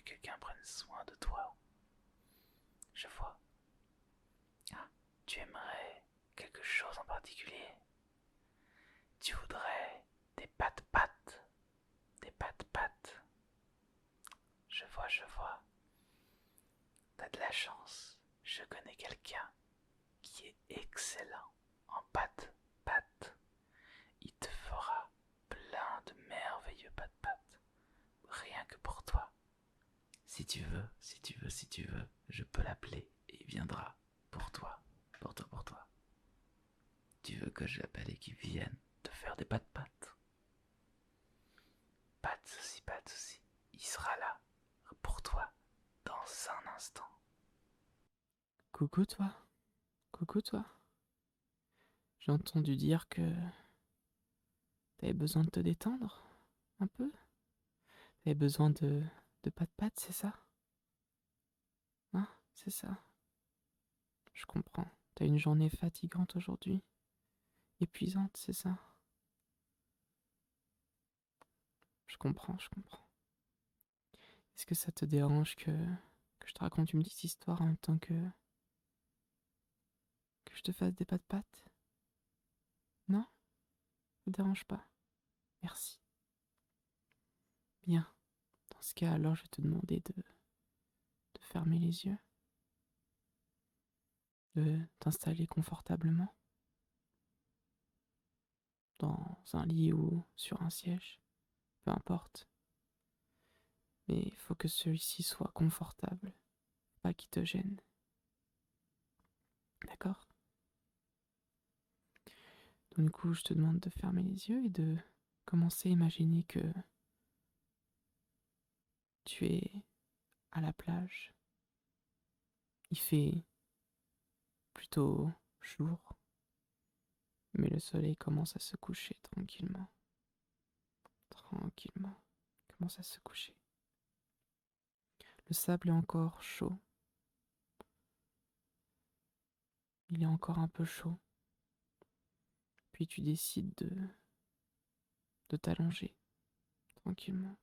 quelqu'un prenne soin de toi. Je vois. Ah, tu aimerais quelque chose en particulier? Tu voudrais des pâtes-pâtes? Des pâtes-pâtes? Je vois, je vois. T'as de la chance. Je connais quelqu'un qui est excellent en pâtes-pâtes. Il te fera plein de merveilleux pâtes-pâtes. Rien que pour toi. Si tu veux, si tu veux, si tu veux, je peux l'appeler et il viendra pour toi. Pour toi, pour toi. Tu veux que je l'appelle et qu'il vienne te faire des pâtes-pâtes? Pas de soucis, pas de soucis. Il sera là pour toi dans un instant. Coucou toi, coucou toi. J'ai entendu dire que t'avais besoin de te détendre un peu. T'avais besoin de pattes, c'est ça? Hein? C'est ça. Je comprends. T'as une journée fatigante aujourd'hui. Épuisante, c'est ça? Je comprends, je comprends. Est-ce que ça te dérange que je te raconte une petite histoire en même temps que je te fasse des pattes? Non? Ça te dérange pas? Merci. Bien. Dans ce cas, alors je vais te demander de fermer les yeux, de t'installer confortablement dans un lit ou sur un siège, peu importe. Mais il faut que celui-ci soit confortable, pas qu'il te gêne. D'accord? Donc du coup, je te demande de fermer les yeux et de commencer à imaginer que tu es à la plage. Il fait plutôt jour, mais le soleil commence à se coucher tranquillement. Tranquillement. Il commence à se coucher. Le sable est encore chaud. Il est encore un peu chaud. Puis tu décides de t'allonger tranquillement.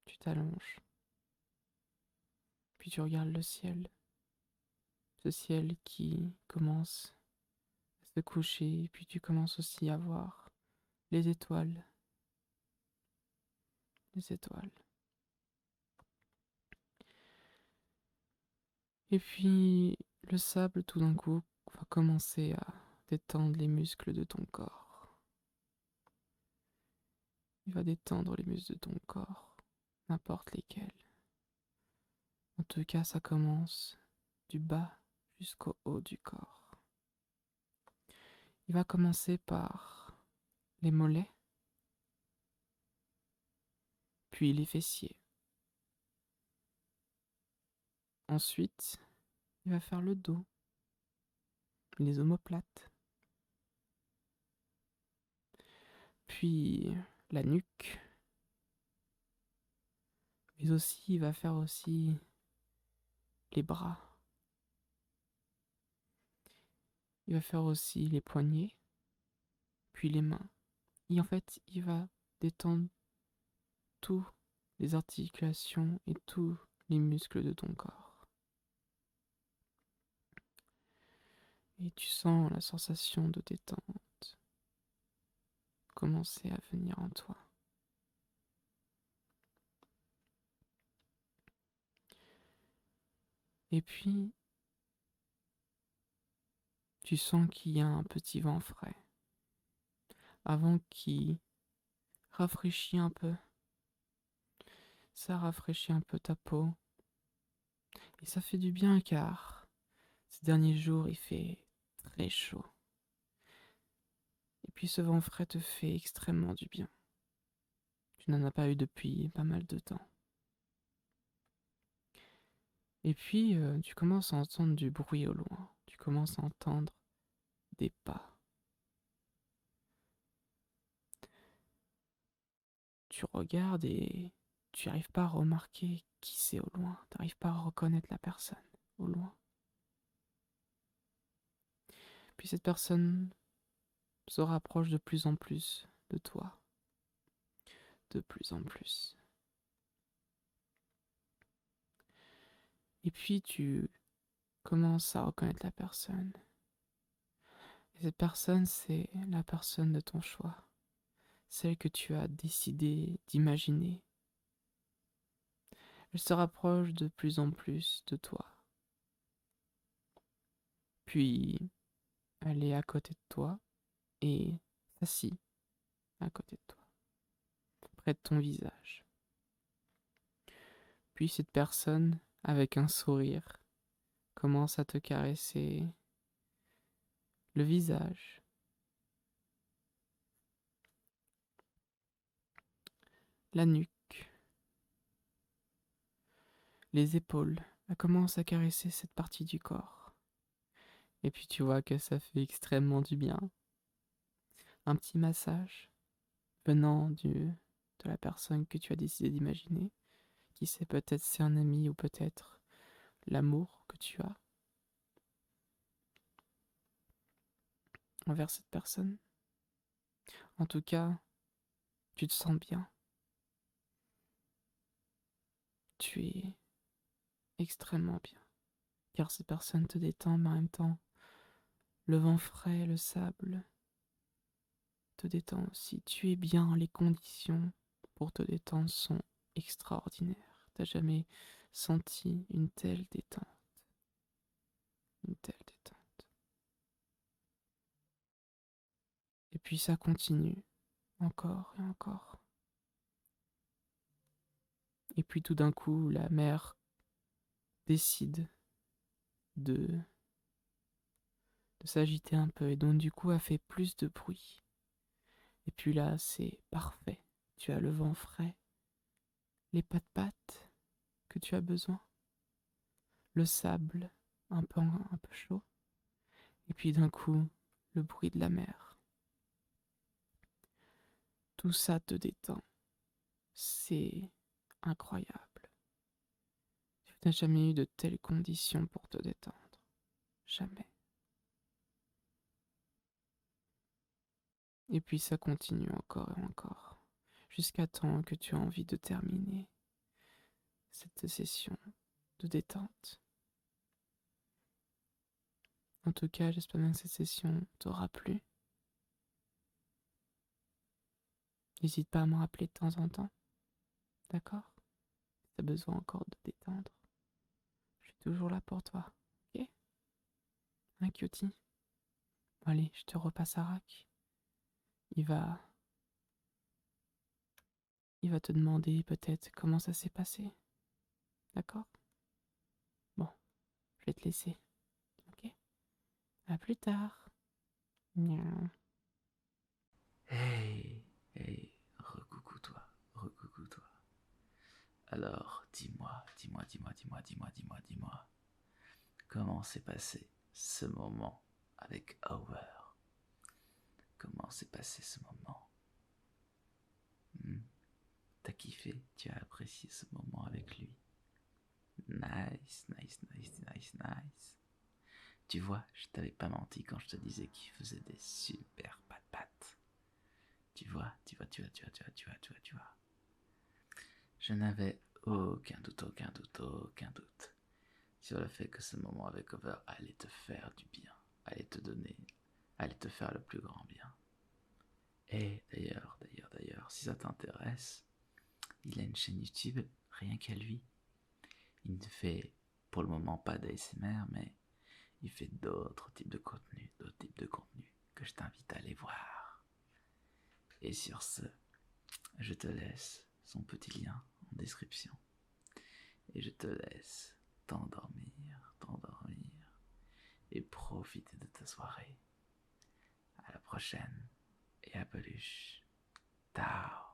Tu t'allonges. Puis tu regardes le ciel. Ce ciel qui commence à se coucher. Et puis tu commences aussi à voir les étoiles. Les étoiles. Et puis le sable tout d'un coup va commencer à détendre les muscles de ton corps. Il va détendre les muscles de ton corps. N'importe lesquels. En tout cas, ça commence du bas jusqu'au haut du corps. Il va commencer par les mollets, puis les fessiers. Ensuite, il va faire le dos, les omoplates, puis la nuque. Mais aussi, il va faire aussi les bras. Il va faire aussi les poignets, puis les mains. Et en fait, il va détendre toutes les articulations et tous les muscles de ton corps. Et tu sens la sensation de détente commencer à venir en toi. Et puis, tu sens qu'il y a un petit vent frais, avant qui rafraîchit un peu. Ça rafraîchit un peu ta peau. Et ça fait du bien car ces derniers jours il fait très chaud. Et puis ce vent frais te fait extrêmement du bien. Tu n'en as pas eu depuis pas mal de temps. Et puis tu commences à entendre du bruit au loin. Tu commences à entendre des pas. Tu regardes et tu n'arrives pas à remarquer qui c'est au loin. Tu n'arrives pas à reconnaître la personne au loin. Puis cette personne se rapproche de plus en plus de toi. De plus en plus. Et puis tu commences à reconnaître la personne. Et cette personne, c'est la personne de ton choix, celle que tu as décidé d'imaginer. Elle se rapproche de plus en plus de toi. Puis, elle est à côté de toi et s'assit à côté de toi, près de ton visage. Puis cette personne, avec un sourire, commence à te caresser le visage, la nuque, les épaules. Elle commence à caresser cette partie du corps. Et puis tu vois que ça fait extrêmement du bien. Un petit massage venant de la personne que tu as décidé d'imaginer. Qui sait, peut-être c'est un ami ou peut-être l'amour que tu as envers cette personne. En tout cas, tu te sens bien. Tu es extrêmement bien. Car cette personne te détend, mais en même temps, le vent frais, le sable te détend aussi. Tu es bien, les conditions pour te détendre sont extraordinaires. T'as jamais senti une telle détente. Une telle détente. Et puis ça continue, encore et encore. Et puis tout d'un coup, la mer décide de s'agiter un peu et donc du coup a fait plus de bruit. Et puis là, c'est parfait. Tu as le vent frais, les pattes que tu as besoin, le sable un peu chaud, et puis d'un coup, le bruit de la mer. Tout ça te détend. C'est incroyable. Tu n'as jamais eu de telles conditions pour te détendre. Jamais. Et puis ça continue encore et encore, jusqu'à temps que tu as envie de terminer cette session de détente. En tout cas, j'espère bien que cette session t'aura plu. N'hésite pas à me rappeler de temps en temps, d'accord? Si t'as besoin encore de détendre, je suis toujours là pour toi, ok? Un cutie? Bon, allez, je te repasse à Rack. Il va... Il va te demander peut-être comment ça s'est passé, d'accord? Bon, je vais te laisser, ok? À plus tard. Miaou. Hey, hey, recoucou toi, recoucou toi. Alors, dis-moi, comment s'est passé ce moment avec Howard? Comment s'est passé ce moment? T'as kiffé? Tu as apprécié ce moment avec lui? Nice. Tu vois, je t'avais pas menti quand je te disais qu'il faisait des super pattes. Tu vois. Je n'avais aucun doute sur le fait que ce moment avec Over allait te faire du bien, allait te faire le plus grand bien. Et d'ailleurs, si ça t'intéresse, il a une chaîne YouTube, rien qu'à lui. Il ne fait pour le moment pas d'ASMR, mais il fait d'autres types de contenus, que je t'invite à aller voir. Et sur ce, je te laisse son petit lien en description. Et je te laisse t'endormir et profiter de ta soirée. À la prochaine et à peluche. Ciao.